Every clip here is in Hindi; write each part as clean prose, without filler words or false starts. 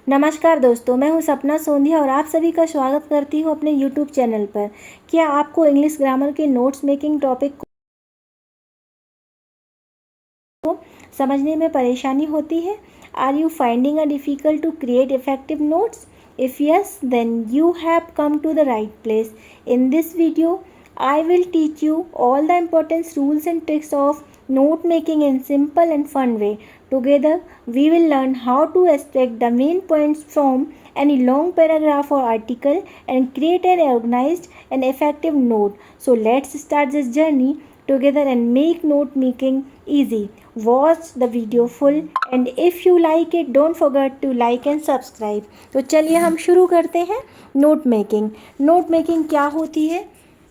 नमस्कार दोस्तों, मैं हूं सपना सोंधिया और आप सभी का स्वागत करती हूं अपने YouTube चैनल पर। क्या आपको इंग्लिश ग्रामर के नोट्स मेकिंग टॉपिक को समझने में परेशानी होती है? Are you finding a difficult to create effective notes? If yes, then you have come to the right place. In this video, I will teach you all the important rules and tricks of note making in simple and fun way. Together, we will learn how to extract the main points from any long paragraph or article and create an organized and effective note. So let's start this journey together and make note making easy. Watch the video full and if you like it, don't forget to like and subscribe. तो चलिए हम शुरू करते हैं नोट मेकिंग। नोट मेकिंग क्या होती है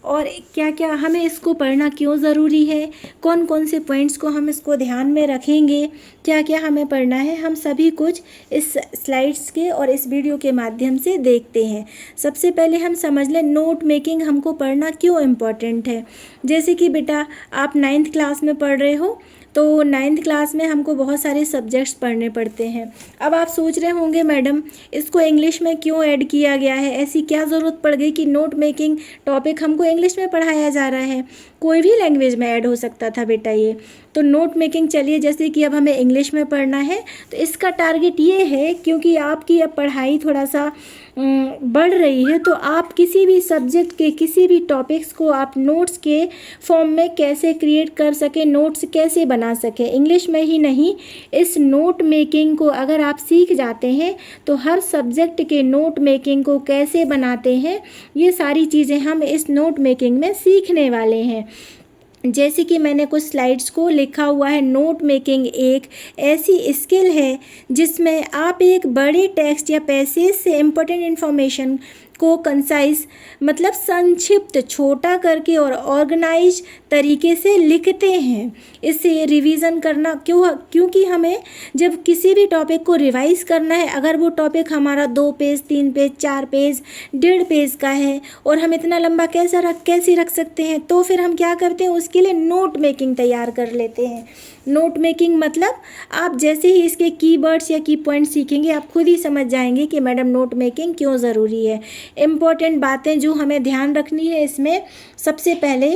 और क्या क्या हमें इसको पढ़ना क्यों ज़रूरी है, कौन कौन से पॉइंट्स को हम इसको ध्यान में रखेंगे, क्या क्या हमें पढ़ना है, हम सभी कुछ इस स्लाइड्स के और इस वीडियो के माध्यम से देखते हैं। सबसे पहले हम समझ लें नोट मेकिंग हमको पढ़ना क्यों इम्पॉर्टेंट है। जैसे कि बेटा आप 9th क्लास में पढ़ रहे हो तो 9th क्लास में हमको बहुत सारे सब्जेक्ट्स पढ़ने पड़ते हैं। अब आप सोच रहे होंगे मैडम इसको इंग्लिश में क्यों ऐड किया गया है, ऐसी क्या ज़रूरत पड़ गई कि नोट मेकिंग टॉपिक हमको इंग्लिश में पढ़ाया जा रहा है। कोई भी लैंग्वेज में ऐड हो सकता था बेटा ये। तो नोट मेकिंग चलिए जैसे कि अब हमें इंग्लिश में पढ़ना है तो इसका टारगेट ये है क्योंकि आपकी अब पढ़ाई थोड़ा सा बढ़ रही है तो आप किसी भी सब्जेक्ट के किसी भी टॉपिक्स को आप नोट्स के फॉर्म में कैसे क्रिएट कर सकें, नोट्स कैसे बना सकें। इंग्लिश में ही नहीं, इस नोट मेकिंग को अगर आप सीख जाते हैं तो हर सब्जेक्ट के नोट मेकिंग को कैसे बनाते हैं ये सारी चीज़ें हम इस नोट मेकिंग में सीखने वाले हैं। जैसे कि मैंने कुछ स्लाइड्स को लिखा हुआ है, नोट मेकिंग एक ऐसी स्किल है जिसमें आप एक बड़े टेक्स्ट या पैसेज से इम्पोर्टेंट इन्फॉर्मेशन को कंसाइज मतलब संक्षिप्त छोटा करके और ऑर्गेनाइज तरीके से लिखते हैं। इससे रिवीजन करना क्योंकि हमें जब किसी भी टॉपिक को रिवाइज करना है, अगर वो टॉपिक हमारा 2 पेज 3 पेज 4 पेज 1.5 पेज का है और हम इतना लंबा कैसे रख सकते हैं, तो फिर हम क्या करते हैं उसके लिए नोट मेकिंग तैयार कर लेते हैं। नोट मेकिंग मतलब आप जैसे ही इसके कीवर्ड्स या की पॉइंट सीखेंगे आप खुद ही समझ जाएंगे कि मैडम नोट मेकिंग क्यों ज़रूरी है। इम्पॉर्टेंट बातें जो हमें ध्यान रखनी है इसमें, सबसे पहले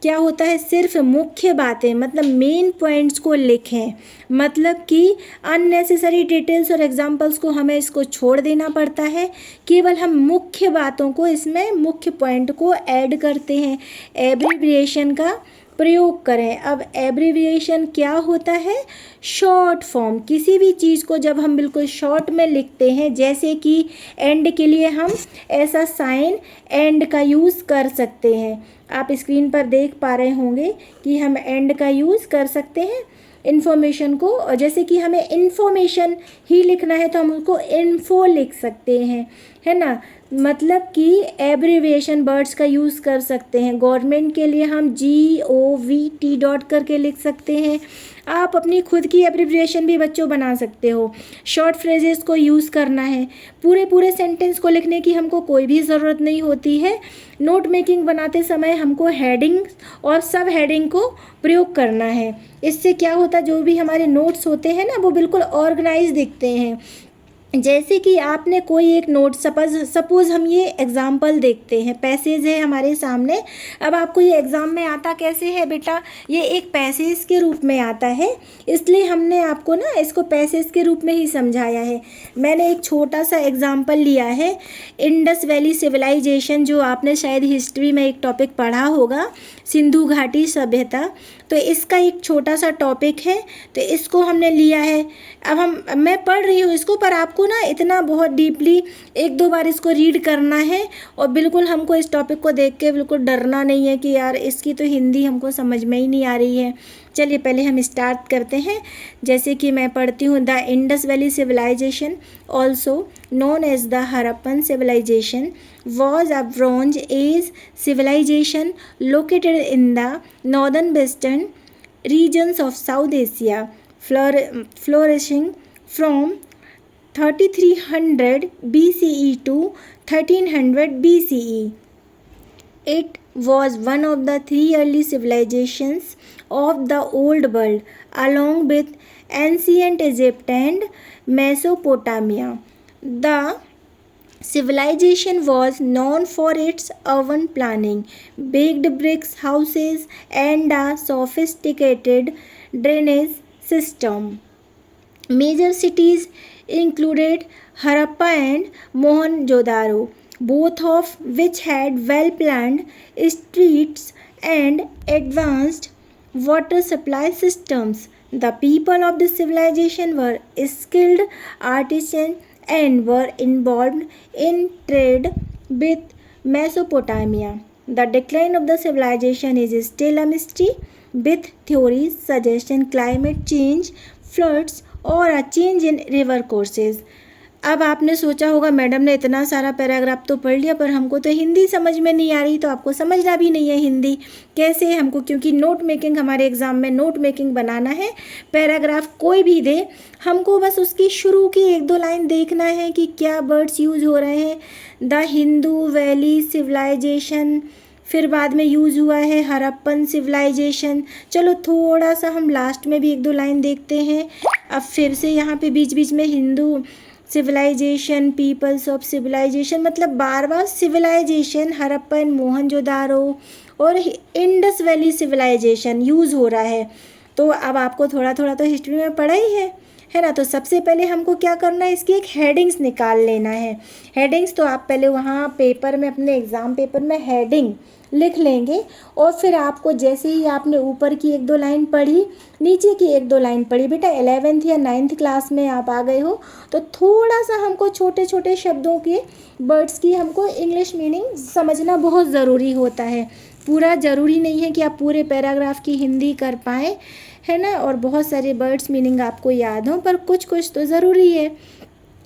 क्या होता है, सिर्फ मुख्य बातें मतलब मेन पॉइंट्स को लिखें। मतलब कि अननेसेसरी डिटेल्स और एग्जांपल्स को हमें इसको छोड़ देना पड़ता है, केवल हम मुख्य बातों को इसमें मुख्य पॉइंट को ऐड करते हैं। एब्रिविएशन का प्रयोग करें। अब एब्रिविएशन क्या होता है, शॉर्ट फॉर्म। किसी भी चीज़ को जब हम बिल्कुल शॉर्ट में लिखते हैं, जैसे कि एंड के लिए हम ऐसा साइन एंड का यूज़ कर सकते हैं। आप स्क्रीन पर देख पा रहे होंगे कि हम एंड का यूज़ कर सकते हैं इन्फॉर्मेशन को। जैसे कि हमें इन्फॉर्मेशन ही लिखना है तो हम उसको इन्फो लिख सकते हैं, है ना। मतलब कि एब्रिविएशन वर्ड्स का यूज़ कर सकते हैं। गवर्नमेंट के लिए हम GOVT डॉट करके लिख सकते हैं। आप अपनी खुद की एब्रिविएशन भी बच्चों बना सकते हो। शॉर्ट फ्रेजेस को यूज़ करना है, पूरे सेंटेंस को लिखने की हमको कोई भी ज़रूरत नहीं होती है। नोट मेकिंग बनाते समय हमको हेडिंग और सब हेडिंग को प्रयोग करना है। इससे क्या होता है, जो भी हमारे नोट्स होते हैं ना वो बिल्कुल ऑर्गेनाइज दिखते हैं। जैसे कि आपने कोई एक नोट सपोज़ हम ये एग्जाम्पल देखते हैं, पैसेज है हमारे सामने। अब आपको ये एग्ज़ाम में आता कैसे है बेटा, ये एक पैसेज के रूप में आता है, इसलिए हमने आपको ना इसको पैसेज के रूप में ही समझाया है। मैंने एक छोटा सा एग्जाम्पल लिया है, इंडस वैली सिविलाइजेशन, जो आपने शायद हिस्ट्री में एक टॉपिक पढ़ा होगा, सिंधु घाटी सभ्यता। तो इसका एक छोटा सा टॉपिक है, तो इसको हमने लिया है। अब मैं पढ़ रही हूँ इसको, पर आपको ना इतना बहुत डीपली 1-2 बार इसको रीड करना है और बिल्कुल हमको इस टॉपिक को देख के बिल्कुल डरना नहीं है कि यार इसकी तो हिंदी हमको समझ में ही नहीं आ रही है। चलिए पहले हम स्टार्ट करते हैं। जैसे कि मैं पढ़ती हूँ, the Indus valley civilisation also known as the Harappan civilisation was a Bronze Age civilization located in the northern western regions of South Asia, flourishing from 3300 BCE to 1300 BCE. It was one of the 3 early civilizations of the Old World, along with ancient Egypt and Mesopotamia. The civilization was known for its urban planning, baked bricks houses, and a sophisticated drainage system. Major cities included Harappa and Mohenjo-daro, both of which had well-planned streets and advanced water supply systems. The people of the civilization were skilled artisans and were involved in trade with Mesopotamia. The decline of the civilization is still a mystery, with theories suggesting climate change, floods और a change in river courses. अब आपने सोचा होगा मैडम ने इतना सारा पैराग्राफ तो पढ़ लिया, पर हमको तो हिंदी समझ में नहीं आ रही, तो आपको समझना भी नहीं है हिंदी कैसे हमको, क्योंकि नोट मेकिंग हमारे एग्ज़ाम में नोट मेकिंग बनाना है। पैराग्राफ कोई भी दे, हमको बस उसकी शुरू की 1-2 लाइन देखना है कि क्या वर्ड्स यूज़ हो रहे हैं। द हिंदू वैली सिविलाइजेशन, फिर बाद में यूज़ हुआ है हरप्पन सिविलाइजेशन। चलो थोड़ा सा हम लास्ट में भी 1-2 लाइन देखते हैं। अब फिर से यहाँ पे बीच बीच में Hindu civilisation, peoples of civilisation, मतलब बार बार सिविलाइजेशन, हरप्पन, मोहनजोदारो और इंडस वैली सिविलाइजेशन यूज़ हो रहा है। तो अब आपको थोड़ा थोड़ा तो हिस्ट्री में पढ़ा ही है ना। तो सबसे पहले हमको क्या करना है, इसकी एक हेडिंग्स निकाल लेना है। हेडिंग्स तो आप पहले वहाँ पेपर में, अपने एग्ज़ाम पेपर में हेडिंग लिख लेंगे, और फिर आपको जैसे ही आपने ऊपर की 1-2 लाइन पढ़ी, नीचे की 1-2 लाइन पढ़ी, बेटा 11th या 9th क्लास में आप आ गए हो, तो थोड़ा सा हमको छोटे छोटे शब्दों के वर्ड्स की हमको इंग्लिश मीनिंग समझना बहुत ज़रूरी होता है। पूरा ज़रूरी नहीं है कि आप पूरे पैराग्राफ की हिंदी कर पाएँ, है ना, और बहुत सारे वर्ड्स मीनिंग आपको याद हों, पर कुछ कुछ तो ज़रूरी है।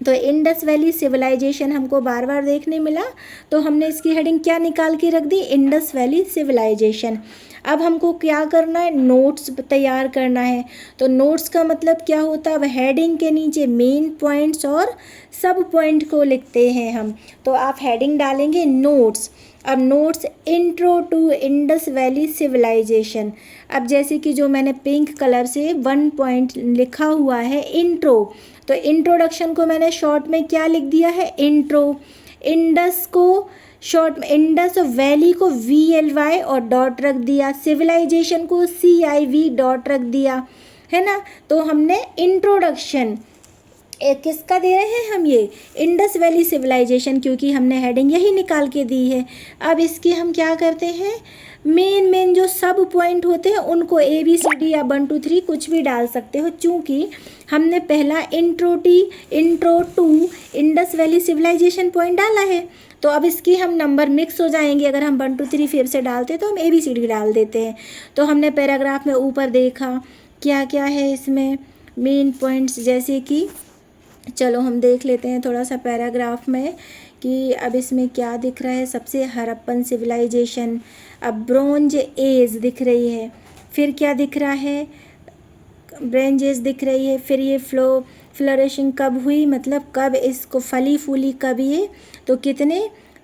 तो इंडस वैली सिविलाइजेशन हमको बार बार देखने मिला, तो हमने इसकी हेडिंग क्या निकाल के रख दी, इंडस वैली सिविलाइजेशन। अब हमको क्या करना है, नोट्स तैयार करना है। तो नोट्स का मतलब क्या होता है, अब हेडिंग के नीचे मेन पॉइंट्स और सब पॉइंट को लिखते हैं हम। तो आप हेडिंग डालेंगे नोट्स। अब notes, intro to Indus valley civilisation. अब जैसे कि जो मैंने पिंक कलर से 1 पॉइंट लिखा हुआ है इंट्रो, तो इंट्रोडक्शन को मैंने शॉर्ट में क्या लिख दिया है, इंट्रो। इंडस को शॉर्ट में, इंडस वैली को VLY और डॉट रख दिया, सिविलाइजेशन को CIV डॉट रख दिया, है ना। तो हमने इंट्रोडक्शन किसका दे रहे हैं हम, ये इंडस वैली सिविलाइजेशन, क्योंकि हमने हेडिंग यही निकाल के दी है। अब इसके हम क्या करते हैं, मेन जो सब पॉइंट होते हैं उनको ABCD या 1 2 3 कुछ भी डाल सकते हो, चूँकि हमने पहला intro to Indus valley civilisation point डाला है। तो अब इसकी हम नंबर मिक्स हो जाएंगे, अगर हम 1 2 3 फिर से डालते तो हम ABCD डाल देते हैं। तो हमने पैराग्राफ में ऊपर देखा क्या क्या है इसमें मेन पॉइंट्स, जैसे कि चलो हम देख लेते हैं थोड़ा सा पैराग्राफ में कि अब इसमें क्या दिख रहा है। सबसे हरप्पन सिविलाइजेशन, अब ब्रोंज एज दिख रही है, फिर क्या दिख रहा है, ब्रोंज एज दिख रही है, फिर ये फ्लोरिशिंग कब हुई, मतलब कब इसको फली फूली कब, ये तो कितने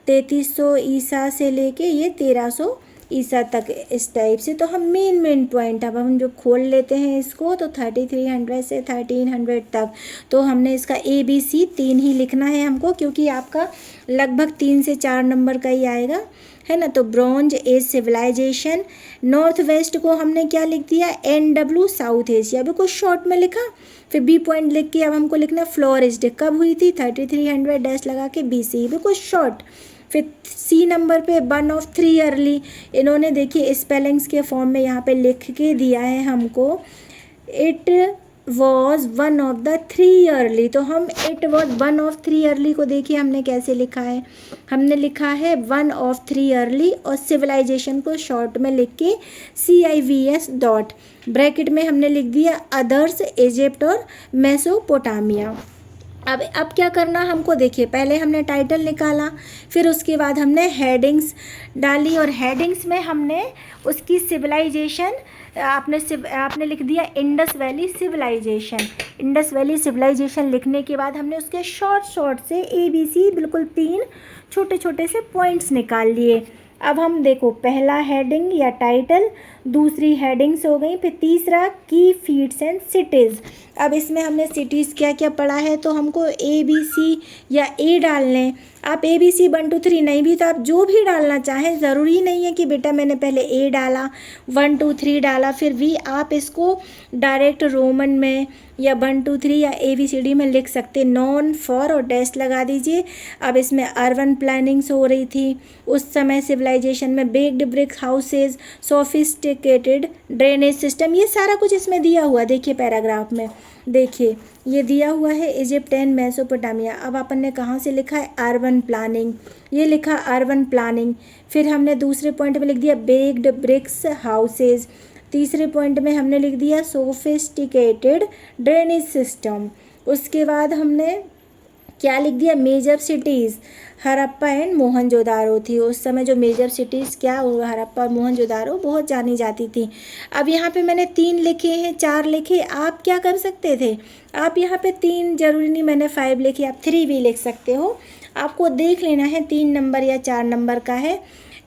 3300 ईसा से लेके ये 1300 ईसा तक, इस टाइप से। तो हम मेन पॉइंट अब हम जो खोल लेते हैं इसको, तो 3300 से 1300 तक। तो हमने इसका ABC 3 ही लिखना है हमको, क्योंकि आपका लगभग 3 से 4 नंबर का ही आएगा, है ना। तो bronze age civilisation, north west को हमने क्या लिख दिया, NW साउथ एशिया, बिल्कुल शॉर्ट में लिखा। फिर B पॉइंट लिख के अब हमको लिखना फ्लोरिस्ड कब हुई थी, 3300 डैश लगा के BC, बिल्कुल शॉर्ट। फिर C नंबर पे 1 of 3 ईयरली, इन्होंने देखिए स्पेलिंग्स के फॉर्म में यहाँ पे लिख के दिया है हमको, it was 1 of the 3 yearly. तो हम इट वॉज 1 of 3 ईयरली को देखिए हमने कैसे लिखा है, हमने लिखा है 1 of 3 ईयरली, और सिविलाइजेशन को शॉर्ट में लिख के CIVS डॉट ब्रैकेट में हमने लिख दिया अदर्स, इजिप्ट और मेसोपोटामिया। अब क्या करना हमको, देखिए पहले हमने टाइटल निकाला, फिर उसके बाद हमने हेडिंग्स डाली, और हेडिंग्स में हमने उसकी सिविलाइजेशन आपने लिख दिया Indus valley civilisation. Indus valley civilisation लिखने के बाद हमने उसके शॉर्ट से ABC बिल्कुल 3 छोटे छोटे से पॉइंट्स निकाल लिए। अब हम देखो, पहला हेडिंग या टाइटल, दूसरी हेडिंग्स हो गई, फिर तीसरा की फीट्स एंड सिटीज़। अब इसमें हमने सिटीज़ क्या क्या पढ़ा है, तो हमको ABC या A डालने हैं। आप ABC 1 2 3 नहीं भी तो आप जो भी डालना चाहें, ज़रूरी नहीं है कि बेटा मैंने पहले A डाला 1 2 3 डाला फिर V। आप इसको डायरेक्ट रोमन में या 1 2 3 या ABCD में लिख सकते, नॉन फॉर और डैश लगा दीजिए। अब इसमें अर्बन प्लानिंग्स हो रही थी उस समय सिविलाइजेशन में, baked brick houses, sophisticated drainage system, ये सारा कुछ इसमें दिया हुआ। देखिए पैराग्राफ में देखिए ये दिया हुआ है इजिप्ट एंड मेसोपोटामिया। अब अपन ने कहाँ से लिखा है, अर्बन प्लानिंग, ये लिखा अर्बन प्लानिंग। फिर हमने दूसरे पॉइंट में लिख दिया बेक्ड ब्रिक्स हाउसेज। तीसरे पॉइंट में हमने लिख दिया सोफिस्टिकेटेड ड्रेनेज सिस्टम। उसके बाद हमने क्या लिख दिया, major cities Harappa and Mohenjodaro थी। उस समय जो मेजर सिटीज़ क्या हड़प्पा और मोहनजोदारो बहुत जानी जाती थी। अब यहाँ पे मैंने 3 लिखे हैं, 4 लिखे, आप क्या कर सकते थे, आप यहाँ पे 3 जरूरी नहीं मैंने 5 लिखे, आप 3 भी लिख सकते हो। आपको देख लेना है 3 नंबर या 4 नंबर का है।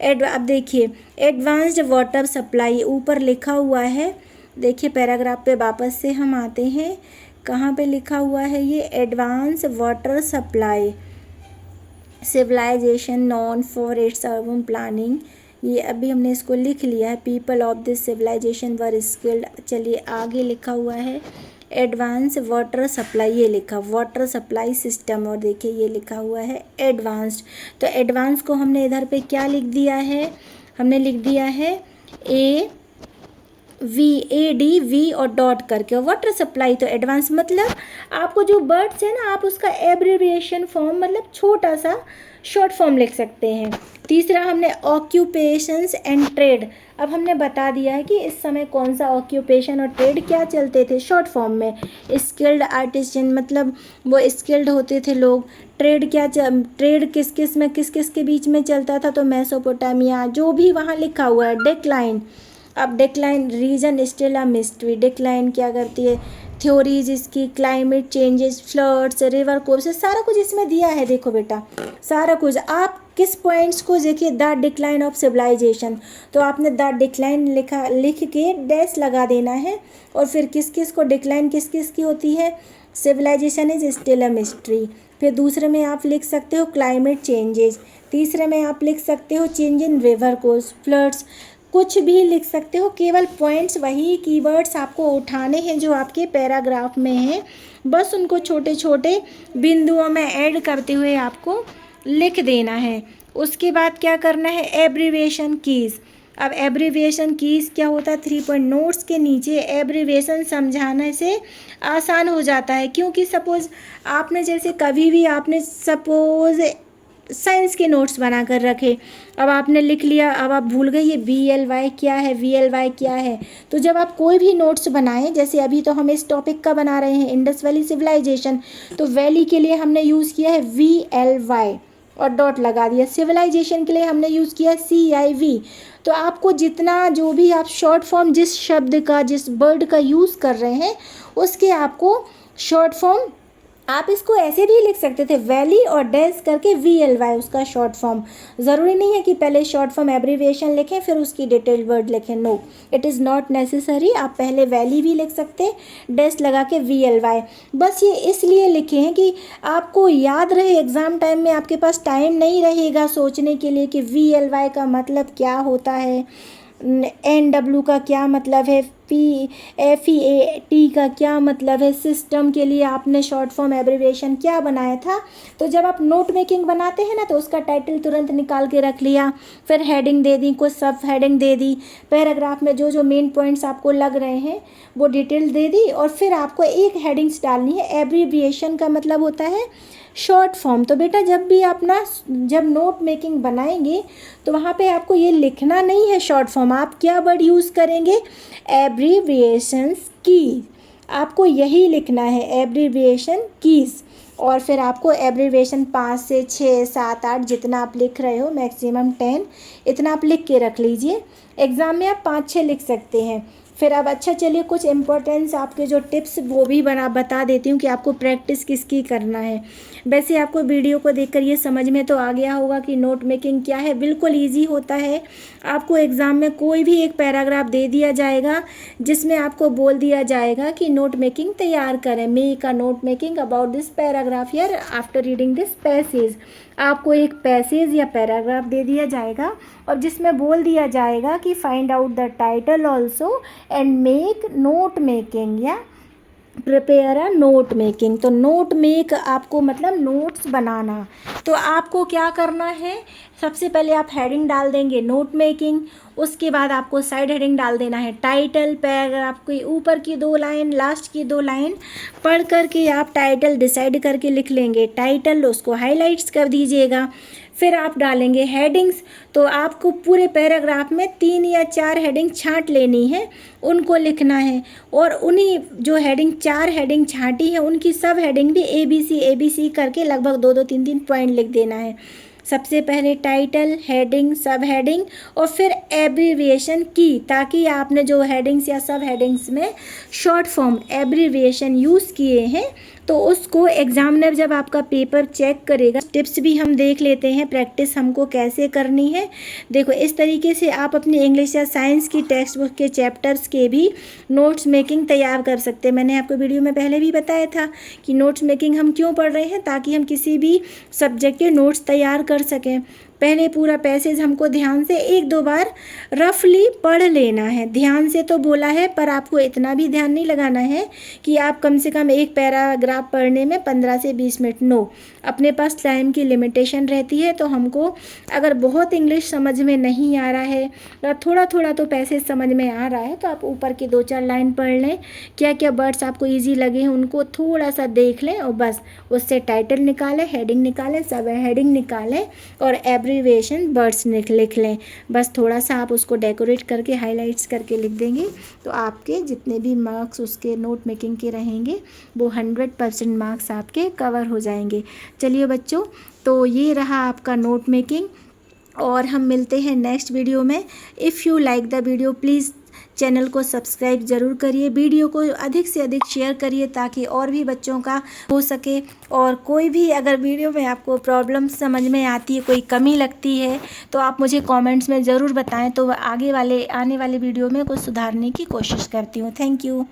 अब देखिए एडवांस्ड वाटर सप्लाई ऊपर लिखा हुआ है। देखिए पैराग्राफ पे वापस से हम आते हैं, कहाँ पे लिखा हुआ है ये, advance water supply civilisation known for its urban planning. ये अभी हमने इसको लिख लिया है, people of this civilisation were skilled. चलिए आगे लिखा हुआ है एडवांस वाटर सप्लाई, ये लिखा वाटर सप्लाई सिस्टम, और देखिए ये लिखा हुआ है एडवांस्ड। तो एडवांस को हमने इधर पे क्या लिख दिया है, हमने लिख दिया है AD और डॉट करके, और वाटर सप्लाई तो एडवांस मतलब आपको जो वर्ड्स है ना, आप उसका एब्रिविएशन फॉर्म मतलब छोटा सा शॉर्ट फॉर्म लिख सकते हैं। तीसरा हमने ऑक्यूपेशंस एंड ट्रेड। अब हमने बता दिया है कि इस समय कौन सा ऑक्यूपेशन और ट्रेड क्या चलते थे शॉर्ट फॉर्म में। स्किल्ड आर्टिसन मतलब वो स्किल्ड होते थे लोग। ट्रेड ट्रेड किस किस के बीच में चलता था, तो मेसोपोटामिया, जो भी वहाँ लिखा हुआ है। डिक्लाइन, अब decline reason still a mystery, decline क्या करती है, थ्योरीज इसकी, climate changes, floods, river courses, सारा कुछ इसमें दिया है। देखो बेटा सारा कुछ, आप किस पॉइंट्स को देखिए, द डिक्लाइन ऑफ सिविलाइजेशन, तो आपने द डिक्लाइन लिख के डैश लगा देना है, और फिर किस किस को डिक्लाइन किस किस की होती है, civilisation is still a mystery. फिर दूसरे में आप लिख सकते हो क्लाइमेट चेंजेस, तीसरे में आप लिख सकते हो change in river course, floods, कुछ भी लिख सकते हो, केवल पॉइंट्स वही कीवर्ड्स आपको उठाने हैं जो आपके पैराग्राफ में हैं, बस उनको छोटे छोटे बिंदुओं में ऐड करते हुए आपको लिख देना है। उसके बाद क्या करना है, एब्रीविएशन कीज़। अब एब्रीविएशन कीज़ क्या होता है, 3 पॉइंट नोट्स के नीचे एब्रीविएशन समझाने से आसान हो जाता है, क्योंकि सपोज़ आपने जैसे कभी भी आपने सपोज़ साइंस के नोट्स बना कर रखे, अब आपने लिख लिया, अब आप भूल गए ये VLY क्या है, VLY क्या है, तो जब आप कोई भी नोट्स बनाएं, जैसे अभी तो हम इस टॉपिक का बना रहे हैं इंडस वैली सिविलाइजेशन, तो वैली के लिए हमने यूज़ किया है VLY और डॉट लगा दिया, सिविलाइजेशन के लिए हमने यूज़ किया CIV। तो आपको जितना जो भी आप शॉर्ट फॉर्म जिस शब्द का जिस वर्ड का यूज़ कर रहे हैं उसके आपको शॉर्ट फॉर्म, आप इसको ऐसे भी लिख सकते थे, वैली और डैश करके VLY उसका शॉर्ट फॉर्म। ज़रूरी नहीं है कि पहले शॉर्ट फॉर्म एब्रीविएशन लिखें फिर उसकी डिटेल वर्ड लिखें, no it is not necessary. आप पहले वैली भी लिख सकते हैं, डैश लगा के VLY। बस ये इसलिए लिखे हैं कि आपको याद रहे, एग्ज़ाम टाइम में आपके पास टाइम नहीं रहेगा सोचने के लिए कि VLY का मतलब क्या होता है, NW का क्या मतलब है, FEAT का क्या मतलब है, सिस्टम के लिए आपने शॉर्ट फॉर्म एब्रीविएशन क्या बनाया था। तो जब आप नोट मेकिंग बनाते हैं ना, तो उसका टाइटल तुरंत निकाल के रख लिया, फिर हेडिंग दे दी, कुछ सब हेडिंग दे दी, पैराग्राफ में जो जो मेन पॉइंट्स आपको लग रहे हैं वो डिटेल दे दी, और फिर आपको एक हेडिंग्स डालनी है। एब्रीविएशन का मतलब होता है शॉर्ट फॉर्म। तो बेटा जब भी अपना जब नोट मेकिंग बनाएंगे तो वहाँ पे आपको ये लिखना नहीं है शॉर्ट फॉर्म, आप क्या वर्ड यूज़ करेंगे, एब्रीविएशंस की, आपको यही लिखना है एब्रीविएशन कीज़। और फिर आपको एब्रीविएशन 5 से 6 7 8 जितना आप लिख रहे हो, मैक्सिमम 10 इतना आप लिख के रख लीजिए। एग्ज़ाम में आप 5 6 लिख सकते हैं। फिर अब अच्छा चलिए कुछ इम्पोर्टेंस आपके जो टिप्स वो भी बता देती हूँ कि आपको प्रैक्टिस किसकी करना है। वैसे आपको वीडियो को देखकर ये समझ में तो आ गया होगा कि नोट मेकिंग क्या है। बिल्कुल ईजी होता है। आपको एग्ज़ाम में कोई भी एक पैराग्राफ दे दिया जाएगा जिसमें आपको बोल दिया जाएगा कि नोट मेकिंग तैयार करें, make a note making about this paragraph here after reading this passage. आपको एक पैसेज या पैराग्राफ दे दिया जाएगा और जिसमें बोल दिया जाएगा कि find out the title also and make note making या प्रिपेयर अ नोट मेकिंग। तो नोट मेक आपको मतलब नोट्स बनाना। तो आपको क्या करना है, सबसे पहले आप हेडिंग डाल देंगे नोट मेकिंग, उसके बाद आपको साइड हेडिंग डाल देना है टाइटल। पैराग्राफ की ऊपर की 2 लाइन, लास्ट की 2 लाइन पढ़ करके आप टाइटल डिसाइड करके लिख लेंगे टाइटल, उसको हाईलाइट्स कर दीजिएगा। फिर आप डालेंगे हेडिंग्स। तो आपको पूरे पैराग्राफ में 3 या 4 हेडिंग छांट लेनी है, उनको लिखना है। और उन्हीं जो हेडिंग 4 हेडिंग छांटी है उनकी सब हेडिंग भी ABC करके लगभग 2-2 3-3 पॉइंट लिख देना है। सबसे पहले टाइटल, हेडिंग, सब हेडिंग और फिर एब्रीविएशन की, ताकि आपने जो हेडिंग्स या सब हेडिंग्स में शॉर्ट फॉर्म एब्रीविएशन यूज़ किए हैं तो उसको एग्जामिनर जब आपका पेपर चेक करेगा। टिप्स भी हम देख लेते हैं प्रैक्टिस हमको कैसे करनी है। देखो इस तरीके से आप अपनी इंग्लिश या साइंस की टेक्स्ट बुक के चैप्टर्स के भी नोट्स मेकिंग तैयार कर सकते हैं। मैंने आपको वीडियो में पहले भी बताया था कि नोट्स मेकिंग हम क्यों पढ़ रहे हैं, ताकि हम किसी भी सब्जेक्ट के नोट्स तैयार कर सकें। पहले पूरा पैसेज हमको ध्यान से 1-2 बार रफली पढ़ लेना है। ध्यान से तो बोला है पर आपको इतना भी ध्यान नहीं लगाना है कि आप कम से कम एक पैराग्राफ पढ़ने में 15 से 20 मिनट, नो। अपने पास टाइम की लिमिटेशन रहती है। तो हमको अगर बहुत इंग्लिश समझ में नहीं आ रहा है या थोड़ा थोड़ा तो पैसेज समझ में आ रहा है तो आप ऊपर की 2-4 लाइन पढ़ लें, क्या क्या वर्ड्स आपको ईजी लगे हैं उनको थोड़ा सा देख लें और बस उससे टाइटल निकालें, हेडिंग निकालें, सब हेडिंग निकालें और एब्रीविएशन वर्ड्स लिख लें। बस थोड़ा सा आप उसको डेकोरेट करके हाईलाइट्स करके लिख देंगे तो आपके जितने भी मार्क्स उसके नोट मेकिंग के रहेंगे वो 100% मार्क्स आपके कवर हो जाएंगे। चलिए बच्चों, तो ये रहा आपका नोट मेकिंग और हम मिलते हैं नेक्स्ट वीडियो में। If you like the video please channel को सब्सक्राइब ज़रूर करिए, वीडियो को अधिक से अधिक शेयर करिए ताकि और भी बच्चों का हो सके। और कोई भी अगर वीडियो में आपको प्रॉब्लम समझ में आती है, कोई कमी लगती है तो आप मुझे कमेंट्स में ज़रूर बताएं, तो आने वाले वीडियो में कुछ सुधारने की कोशिश करती हूँ। Thank you.